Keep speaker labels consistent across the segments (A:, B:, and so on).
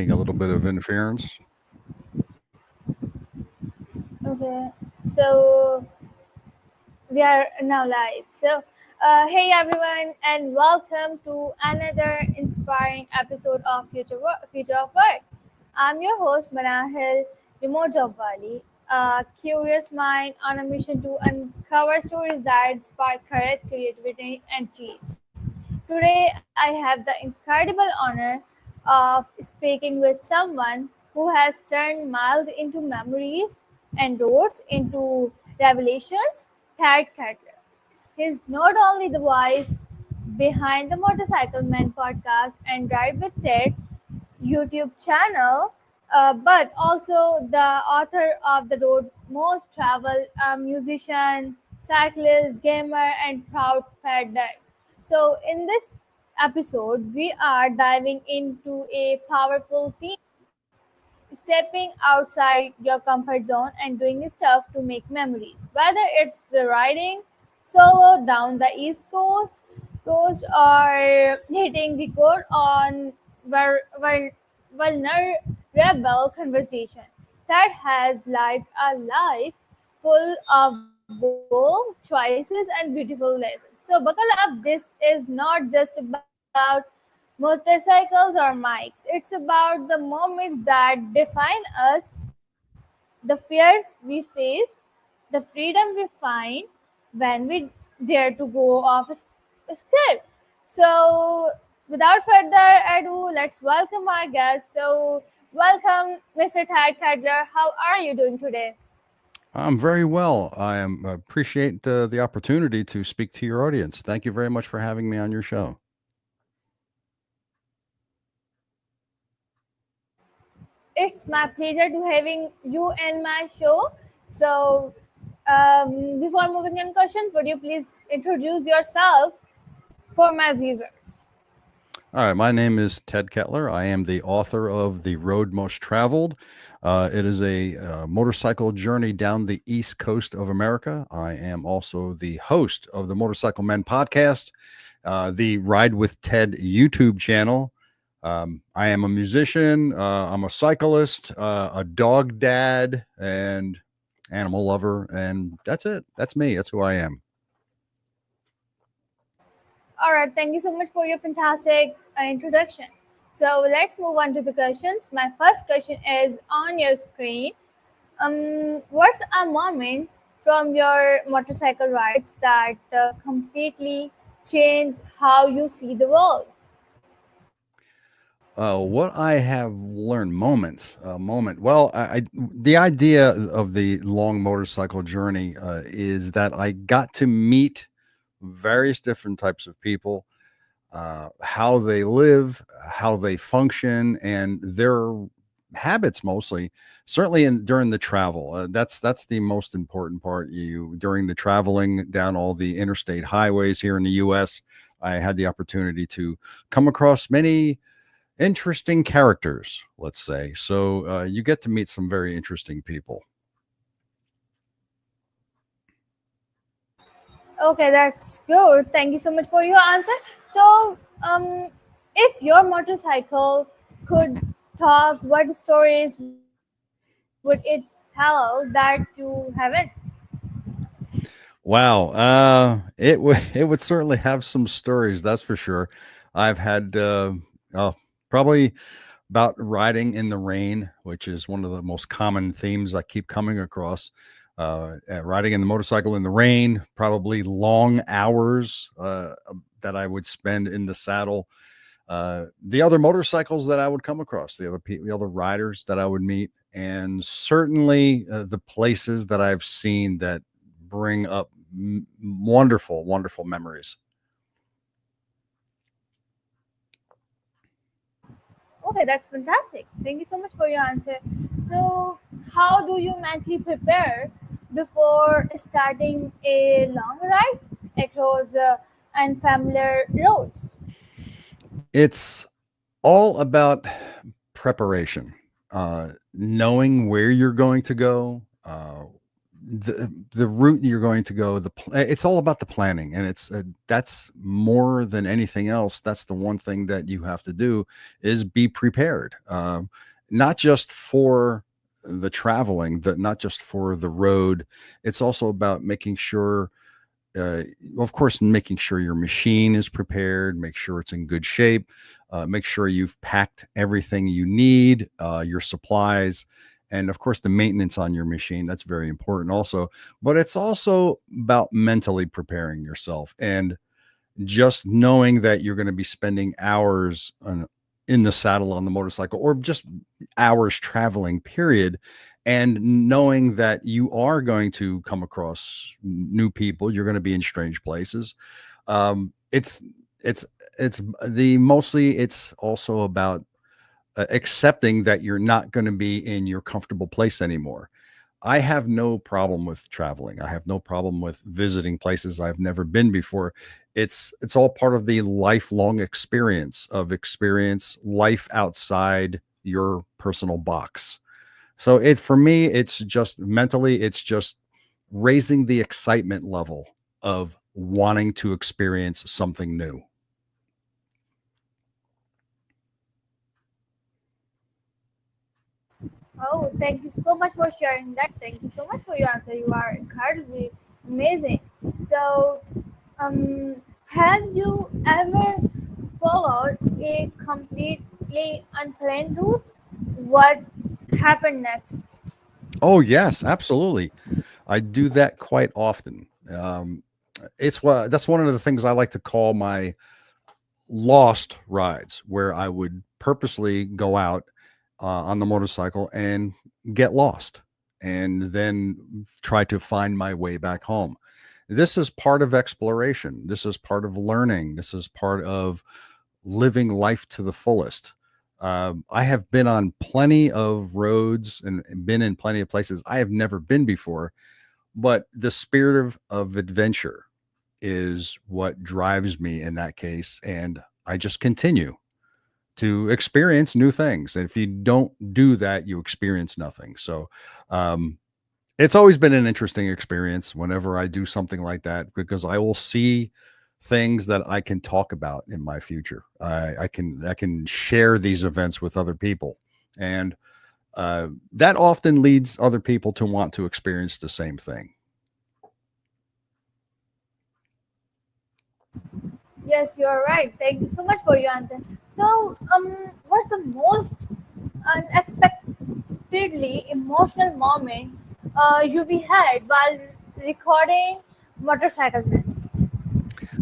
A: getting a little bit of interference.
B: Okay, so we are now live. Hey everyone, and welcome to another inspiring episode of Future of Work. I'm your host Manahil Remote Job Wali, a curious mind on a mission to uncover stories that spark courage, creativity, and change. Today, I have the incredible honor of speaking with someone who has turned miles into memories and roads into revelations, Ted Kettler. He's not only the voice behind the Motorcycle Man podcast and Drive with Ted YouTube channel, but also the author of The Road Most Travel, a musician, cyclist, gamer, and proud pet dad. So, in this episode, we are diving into a powerful theme, stepping outside your comfort zone and doing stuff to make memories. Whether it's riding solo down the East Coast or hitting the record on vulnerable conversation that has lived a life full of both choices and beautiful lessons. So buckle up. This is not just about motorcycles or mics. It's about the moments that define us, the fears we face, the freedom we find when we dare to go off script. So, without further ado, let's welcome our guest. So, welcome, Mr. Tad Cadler. How are you doing today?
A: I'm very well. Appreciate the opportunity to speak to your audience. Thank you very much for having me on your show.
B: It's my pleasure to having you in my show. So, before moving in questions, would you please introduce yourself for my viewers?
A: All right, my name is Ted Kettler. I am the author of The Road Most Traveled. It is a motorcycle journey down the East Coast of America. I am also the host of the Motorcycle Men podcast, the Ride with Ted YouTube channel. I am a musician, I'm a cyclist, a dog dad, and animal lover. And that's it. That's me. That's who I am.
B: All right, thank you so much for your fantastic introduction. So let's move on to the questions. My first question is on your screen. What's a moment from your motorcycle rides that completely changed how you see the world?
A: What I have learned, moment. Well, the idea of the long motorcycle journey is that I got to meet various different types of people, how they live, how they function, and their habits mostly. Certainly, during the travel, that's the most important part. You during the traveling down all the interstate highways here in the U.S., I had the opportunity to come across many interesting characters, let's say. So you get to meet some very interesting people.
B: Okay, that's good. Thank you so much for your answer. So, if your motorcycle could talk, what stories would it tell that you haven't?
A: Wow, it would it would certainly have some stories, that's for sure. I've had oh, probably about riding in the rain, which is one of the most common themes I keep coming across. Riding in the motorcycle in the rain, probably long hours that I would spend in the saddle. The other motorcycles that I would come across, the other riders that I would meet, and certainly the places that I've seen that bring up wonderful, wonderful memories.
B: Okay, that's fantastic. Thank you so much for your answer. So, how do you mentally prepare before starting a long ride across unfamiliar roads?
A: It's all about preparation, knowing where you're going to go, the route you're going to go, it's all about the planning, and it's that's more than anything else. That's the one thing that you have to do is be prepared, not just for the traveling, not just for the road. It's also about making sure, uh, of course, making sure your machine is prepared, make sure it's in good shape, make sure you've packed everything you need, your supplies, and of course, the maintenance on your machine. That's very important also. But it's also about mentally preparing yourself and just knowing that you're going to be spending hours in the saddle on the motorcycle, or just hours traveling, period. And knowing that you are going to come across new people, you're going to be in strange places. It's it's it's the mostly it's also about accepting that you're not going to be in your comfortable place anymore. I have no problem with traveling. I have no problem with visiting places I've never been before. It's all part of the lifelong experience life outside your personal box. So it for me, it's just mentally, it's just raising the excitement level of wanting to experience something new.
B: Oh, thank you so much for sharing that. Thank you so much for your answer. You are incredibly amazing. So, have you ever followed a completely unplanned route? What happened next?
A: Oh yes, absolutely. I do that quite often. It's what that's one of the things I like to call my lost rides, where I would purposely go out on the motorcycle and get lost, and then try to find my way back home. This is part of exploration. This is part of learning. This is part of living life to the fullest. I have been on plenty of roads and been in plenty of places I have never been before, but the spirit of adventure is what drives me in that case. And I just continue to experience new things. And if you don't do that, you experience nothing. So, um, it's always been an interesting experience whenever I do something like that, because I will see things that I can talk about in my future. I can share these events with other people, and that often leads other people to want to experience the same thing.
B: Yes, you are right. Thank you so much for your answer. So, what's the most unexpectedly emotional moment you be had while recording Motorcycle Man?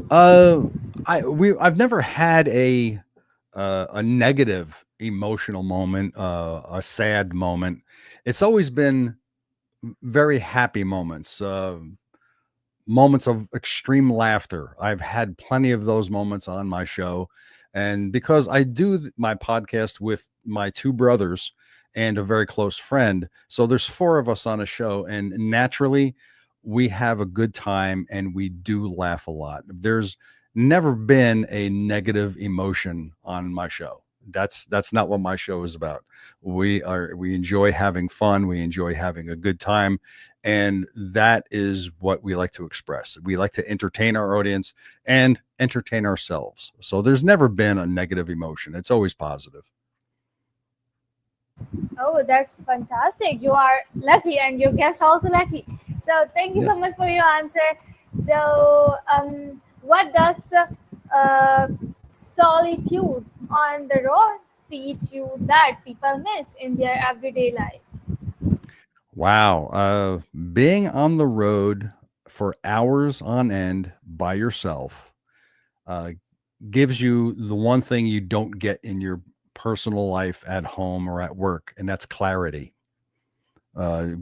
A: Uh, I've never had a negative emotional moment, a sad moment. It's always been very happy moments. Moments of extreme laughter. I've had plenty of those moments on my show. And because I do my podcast with my two brothers and a very close friend, so there's four of us on a show, and naturally we have a good time and we do laugh a lot. There's never been a negative emotion on my show. That's not what my show is about. We enjoy having fun, we enjoy having a good time, and that is what we like to express. We like to entertain our audience and entertain ourselves. So there's never been a negative emotion. It's always positive.
B: Oh, that's fantastic. You are lucky, and your guest also lucky. So, thank you so
A: Yes.
B: much for your answer. So, what does uh, solitude on the road teach you that people miss in their everyday life?
A: Wow. Being on the road for hours on end by yourself uh, gives you the one thing you don't get in your personal life at home or at work, and that's clarity.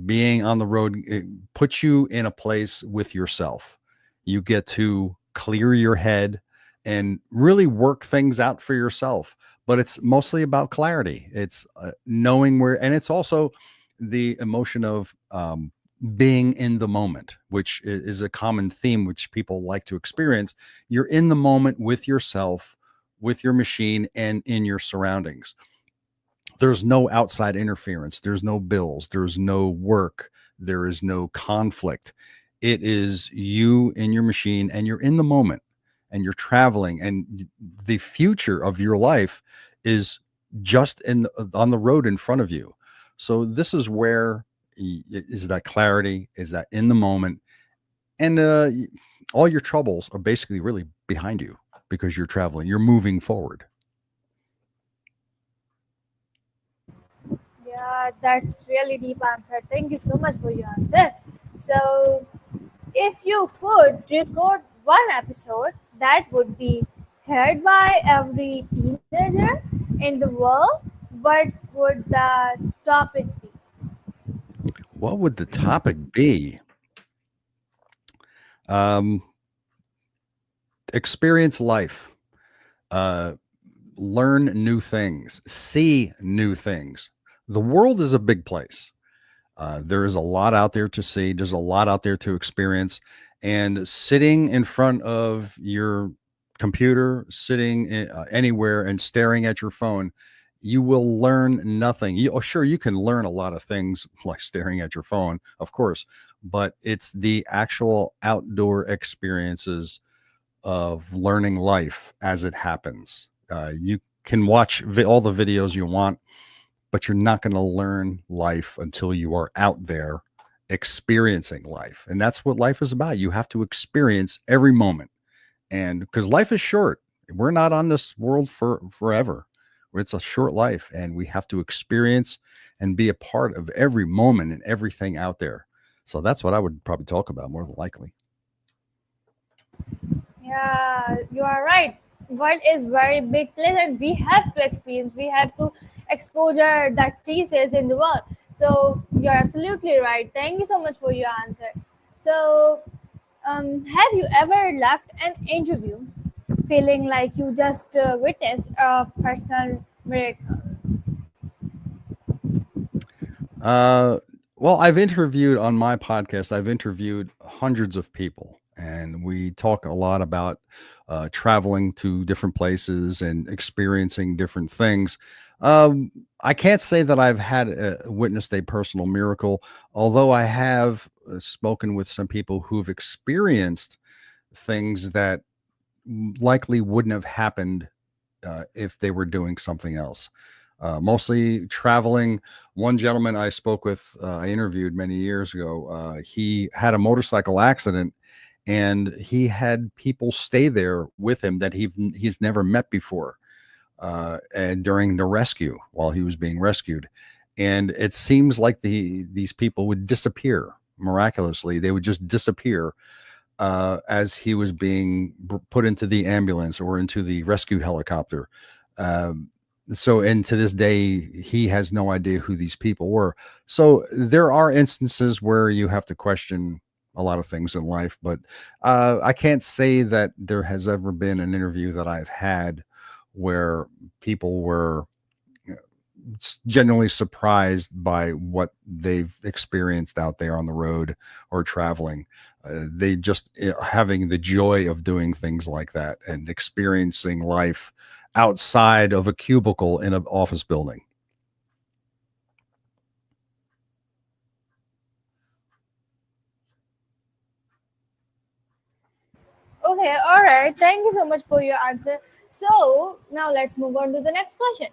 A: Being on the road, it puts you in a place with yourself. You get to clear your head and really work things out for yourself. But it's mostly about clarity. It's knowing where, and it's also the emotion of being in the moment, which is a common theme which people like to experience. You're in the moment with yourself, with your machine, and in your surroundings. There's no outside interference. There's no bills. There's no work. There is no conflict. It is you in your machine and you're in the moment and you're traveling and the future of your life is just on the road in front of you. So this is where is that clarity, is that in the moment and all your troubles are basically really behind you because you're traveling, you're moving forward.
B: Yeah, that's really deep answer. Thank you so much for your answer. So, if you could record one episode that would be heard by every teenager in the world, what would the topic be?
A: What would the topic be? Um, Experience life, uh, learn new things, see new things. The world is a big place. There is a lot out there to see. There's a lot out there to experience. And sitting in front of your computer, sitting anywhere and staring at your phone, you will learn nothing. Sure, you can learn a lot of things like staring at your phone, of course, but it's the actual outdoor experiences of learning life as it happens. You can watch all the videos you want, but you're not going to learn life until you are out there experiencing life. And that's what life is about. You have to experience every moment. And because life is short, we're not on this world for forever. It's a short life, and we have to experience and be a part of every moment and everything out there. So that's what I would probably talk about more than likely.
B: Yeah, you are right. World is very big place, and we have to experience. We have to exposure that thesis in the world. So you're absolutely right. Thank you so much for your answer. So, have you ever left an interview feeling like you just witnessed a personal miracle?
A: Uh, well, I've interviewed on my podcast, I've interviewed hundreds of people, and we talk a lot about traveling to different places and experiencing different things. I can't say that I've had witnessed a personal miracle, although I have spoken with some people who've experienced things that likely wouldn't have happened if they were doing something else. Mostly traveling. One gentleman I spoke with, I interviewed many years ago. He had a motorcycle accident, and he had people stay there with him that he's never met before. And during the rescue, while he was being rescued, and it seems like these people would disappear miraculously. They would just disappear as he was being put into the ambulance or into the rescue helicopter. Um, and to this day, he has no idea who these people were. So there are instances where you have to question a lot of things in life, but I can't say that there has ever been an interview that I've had where people were genuinely surprised by what they've experienced out there on the road or traveling. They just having the joy of doing things like that and experiencing life outside of a cubicle in an office building.
B: Okay, all right. Thank you so much for your answer. So now let's move on to the next question.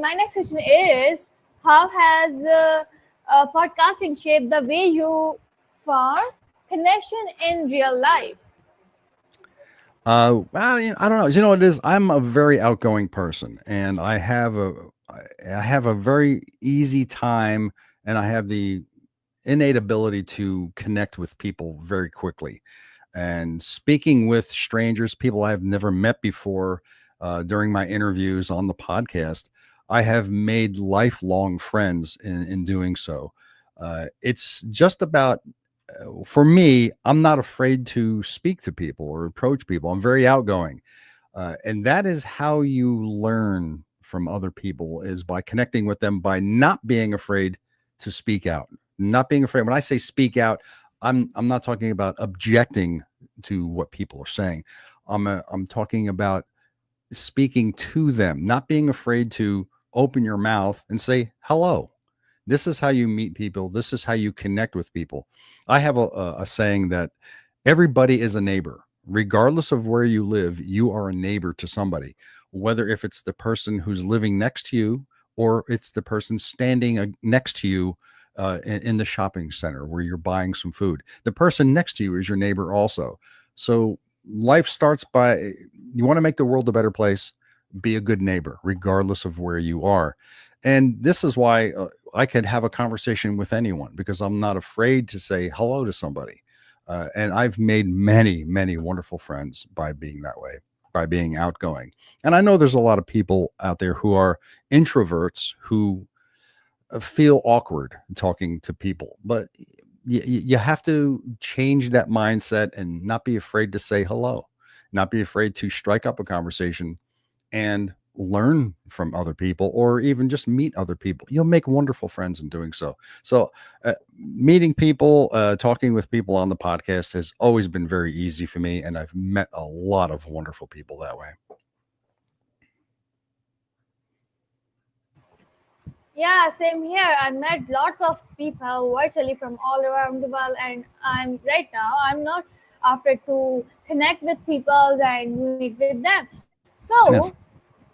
B: My next question is: how has podcasting shaped the way you form connection in real life?
A: Well, I don't know. You know what it is? I'm a very outgoing person, and I have a very easy time, and I have the innate ability to connect with people very quickly. And speaking with strangers, people I've never met before, during my interviews on the podcast, I have made lifelong friends in doing so. It's just about, for me, I'm not afraid to speak to people or approach people. I'm very outgoing. And that is how you learn from other people, is by connecting with them, by not being afraid to speak out, not being afraid. When I say speak out, I'm not talking about objecting to what people are saying. I'm talking about speaking to them, not being afraid to open your mouth and say hello. This is how you meet people. This is how you connect with people. I have a saying that everybody is a neighbor. Regardless of where you live, you are a neighbor to somebody, whether if it's the person who's living next to you or it's the person standing next to you in the shopping center where you're buying some food. The person next to you is your neighbor also. So life starts by you want to make the world a better place, be a good neighbor, regardless of where you are. And this is why I can have a conversation with anyone because I'm not afraid to say hello to somebody. And I've made many, many wonderful friends by being that way, by being outgoing. And I know there's a lot of people out there who are introverts who feel awkward talking to people, but you have to change that mindset and not be afraid to say hello, not be afraid to strike up a conversation and learn from other people or even just meet other people. You'll make wonderful friends in doing so. So, meeting people, talking with people on the podcast has always been very easy for me. And I've met a lot of wonderful people that way.
B: Yeah, same here. I met lots of people virtually from all around the world, and I'm right now. I'm not afraid to connect with people and meet with them. So,
A: Yes.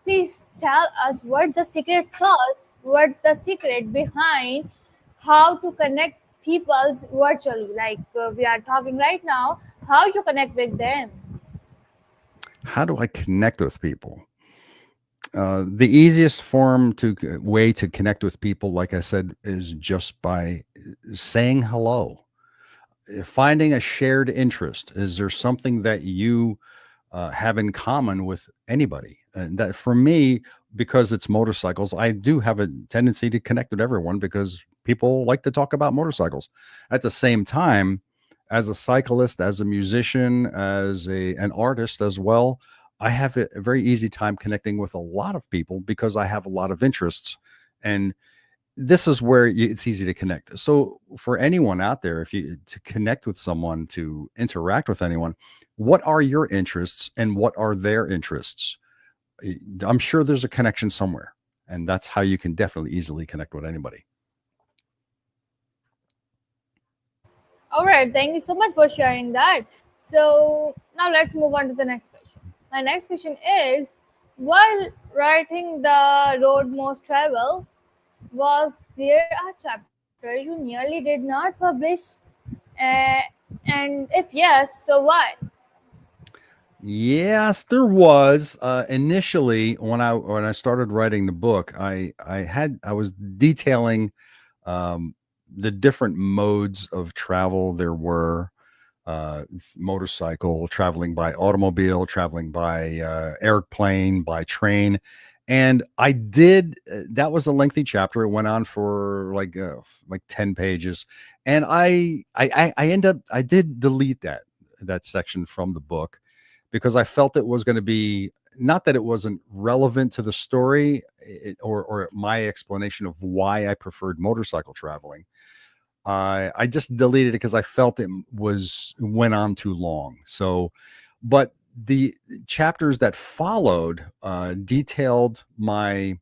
B: please tell us what's the secret sauce? What's the secret behind how to connect people virtually? Like we are talking right now, how you connect with them?
A: How do I connect with people? The easiest way to connect with people, like I said, is just by saying hello, finding a shared interest. Is there something that you have in common with anybody? And that for me, because it's motorcycles, I do have a tendency to connect with everyone because people like to talk about motorcycles. At the same time, as a cyclist, as a musician, as an artist as well, I have a very easy time connecting with a lot of people because I have a lot of interests. And this is where it's easy to connect. So for anyone out there, if you to connect with someone, to interact with anyone, what are your interests and what are their interests? I'm sure there's a connection somewhere, and that's how you can definitely easily connect with anybody.
B: All right, thank you so much for sharing that. So now let's move on to the next question. My next question is, while writing the road most travel, was there a chapter you nearly did not publish? Uh, and if yes, so why?
A: Yes, there was. Initially, when I started writing the book, I was detailing um, the different modes of travel there were. Motorcycle, traveling by automobile, traveling by airplane, by train. And I did, that was a lengthy chapter. It went on for like 10 pages. And I did delete that section from the book because I felt it was going to be, not that it wasn't relevant to the story or my explanation of why I preferred motorcycle traveling. I just deleted it because I felt it went on too long. So, but the chapters that followed detailed my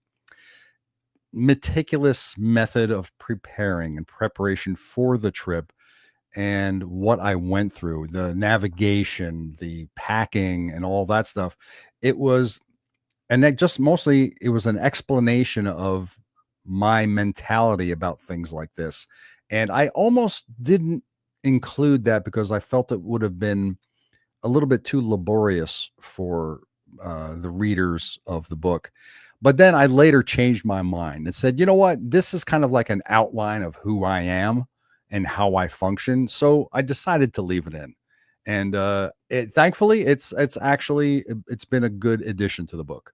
A: meticulous method of preparing and preparation for the trip and what I went through, the navigation, the packing, and all that stuff. It was, and that just mostly it was an explanation of my mentality about things like this. And I almost didn't include that because I felt it would have been a little bit too laborious for the readers of the book. But then I later changed my mind and said, you know what? This is kind of like an outline of who I am and how I function. So I decided to leave it in. And thankfully, it's actually it's been a good addition to the book.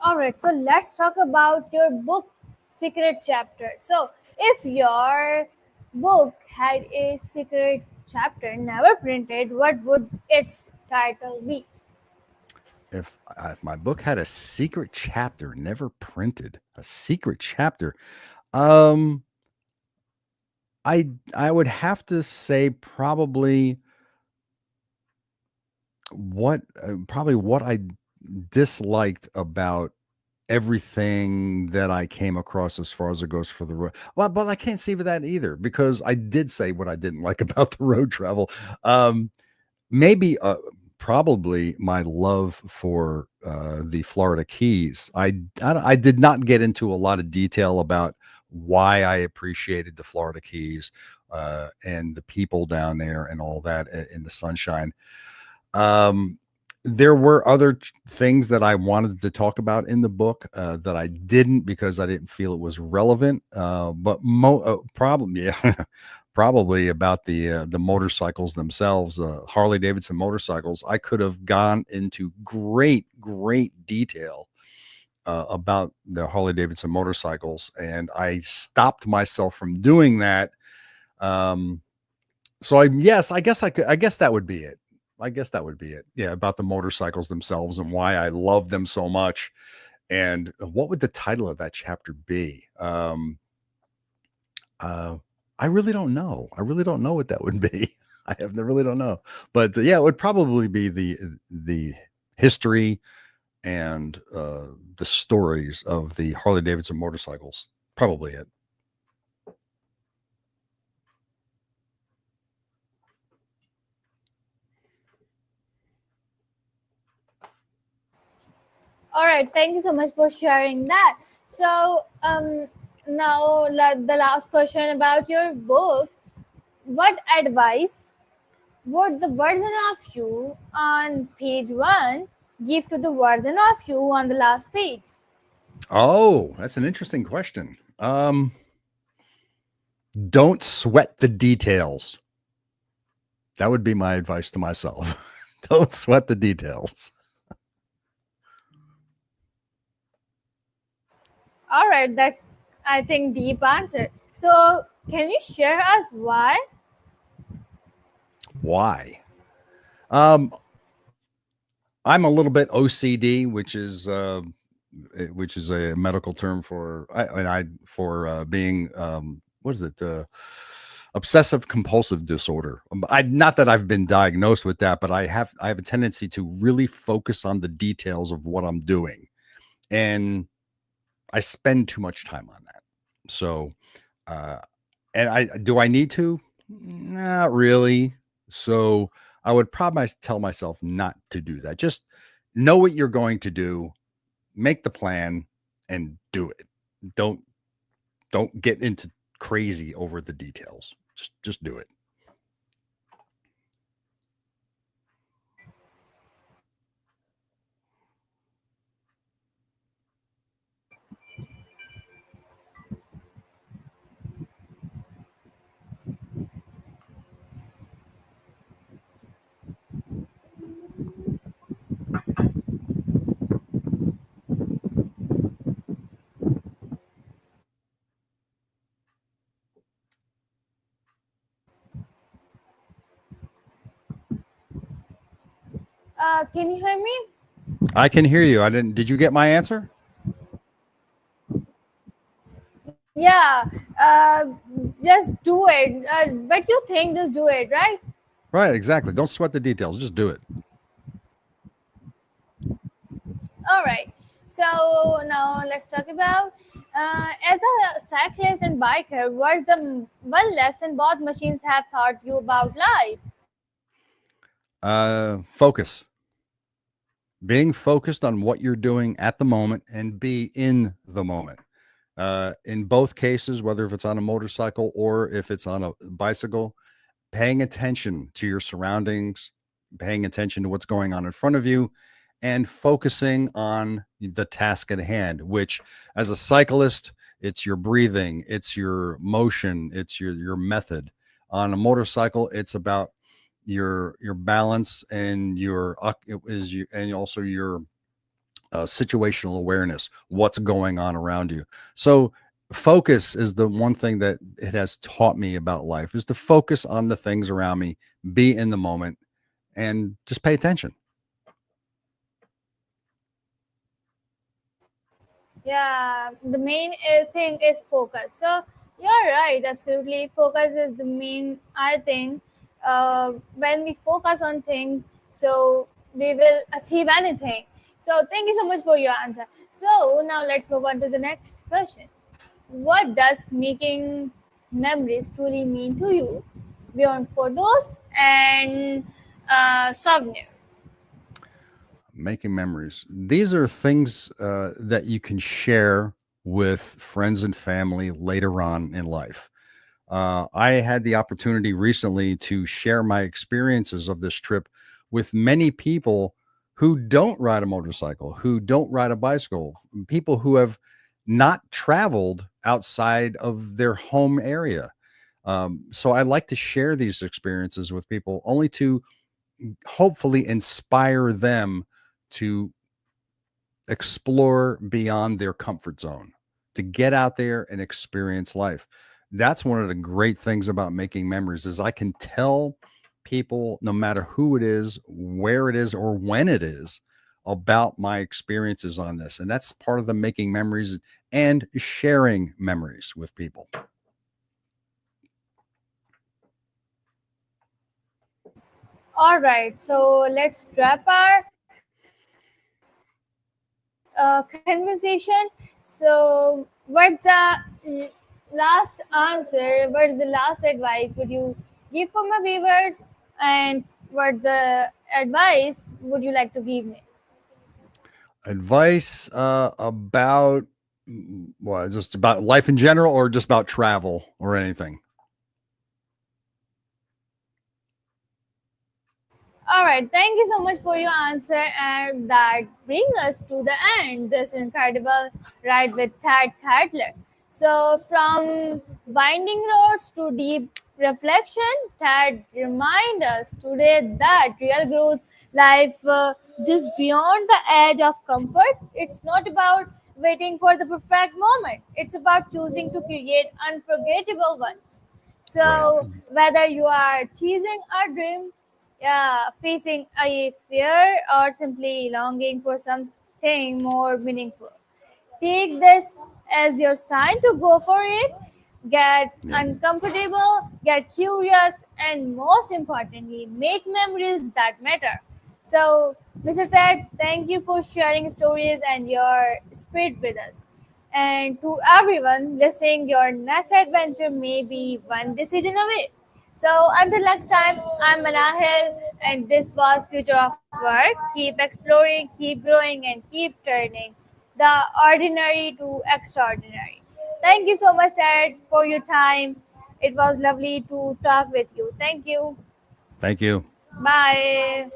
B: All right, so let's talk about your book secret chapter. So, if your book had a secret chapter never printed, what would its title be?
A: If my book had a secret chapter never printed, a secret chapter, um, I would have to say probably probably what I disliked about everything that I came across as far as it goes for the road. Well, but I can't say that either because I did say what I didn't like about the road travel. Um, maybe probably my love for the Florida Keys. I did not get into a lot of detail about why I appreciated the Florida Keys and the people down there and all that in the sunshine. Um, there were other things that I wanted to talk about in the book that I didn't because I didn't feel it was relevant. Problem, yeah, probably about the motorcycles themselves, Harley Davidson motorcycles. I could have gone into great detail about the Harley Davidson motorcycles, and I stopped myself from doing that. Um, so I guess I could. I guess that would be it. I guess that would be it. Yeah, about the motorcycles themselves and why I love them so much. And what would the title of that chapter be? Uh, I really don't know. I really don't know what that would be. Really don't know. But yeah, it would probably be the history and the stories of the Harley Davidson motorcycles. Probably it.
B: All right, thank you so much for sharing that. So, now the last question about your book. What advice would the version of you on page one give to the version of you on the last page?
A: Oh, that's an interesting question. Don't sweat the details. That would be my advice to myself. Don't sweat the details.
B: All right, that's, I think, deep answer. So, can you share us why?
A: Why? Um, I'm a little bit OCD, which is a medical term for being what is it? Obsessive compulsive disorder. I not that I've been diagnosed with that, but I have a tendency to really focus on the details of what I'm doing, and I spend too much time on that. So, uh, and I need to? Not really. So I would probably tell myself not to do that. Just know what you're going to do, make the plan, and do it. Don't don't get into crazy over the details. Just do it.
B: Can you hear me?
A: I can hear you. I didn't. Did you get my answer?
B: Yeah, just do it. What you think, just do it, right?
A: Right. Exactly. Don't sweat the details. Just do it.
B: All right. So now let's talk about as a cyclist and biker, what's the one lesson both machines have taught you about life?
A: Focus. Being focused on what you're doing at the moment and be in the moment. In both cases, whether if it's on a motorcycle or if it's on a bicycle, paying attention to your surroundings, paying attention to what's going on in front of you, and focusing on the task at hand, which as a cyclist, it's your breathing, it's your motion, it's your method. On a motorcycle, it's about your balance and and also your situational awareness, what's going on around you. So focus is the one thing that it has taught me about life is to focus on the things around me, be in the moment, and just pay attention.
B: Yeah, the main thing is focus. So you're right, absolutely. Focus is the main, I think. When we focus on things, so we will achieve anything. So thank you so much for your answer. So now let's move on to the next question. What does making memories truly mean to you beyond photos and souvenir?
A: Making memories. These are things that you can share with friends and family later on in life. I had the opportunity recently to share my experiences of this trip with many people who don't ride a motorcycle, who don't ride a bicycle, people who have not traveled outside of their home area. So I like to share these experiences with people only to hopefully inspire them to explore beyond their comfort zone, to get out there and experience life. That's one of the great things about making memories is I can tell people no matter who it is, where it is or when it is about my experiences on this. And that's part of the making memories and sharing memories with people.
B: All right, so let's wrap our conversation. So, what's the last answer? What's the last advice would you give for my viewers? And what the advice would you like to give me?
A: Advice about what, just about life in general or just about travel or anything?
B: All right, thank you so much for your answer, and that brings us to the end. This incredible ride with Thad Cadler. So, from winding roads to deep reflection, Thad reminds us today that real growth life just beyond the edge of comfort. It's not about waiting for the perfect moment. It's about choosing to create unforgettable ones.
A: Right.
B: So, whether you are chasing a dream, yeah, facing a fear, or simply longing for something more meaningful, take this as your sign to go for it. Get
A: Yep.
B: uncomfortable, get curious, and most importantly, make memories that matter. So, Mr. Ted, thank you for sharing stories and your spirit with us. And to everyone listening, your next adventure may be one decision away. So, until next time, I'm Manahil, and this was Future of Work. Keep exploring, keep growing, and keep turning the ordinary to extraordinary. Thank you so much, Ted, for your time. It was lovely to talk with you. Thank you.
A: Thank you.
B: Bye.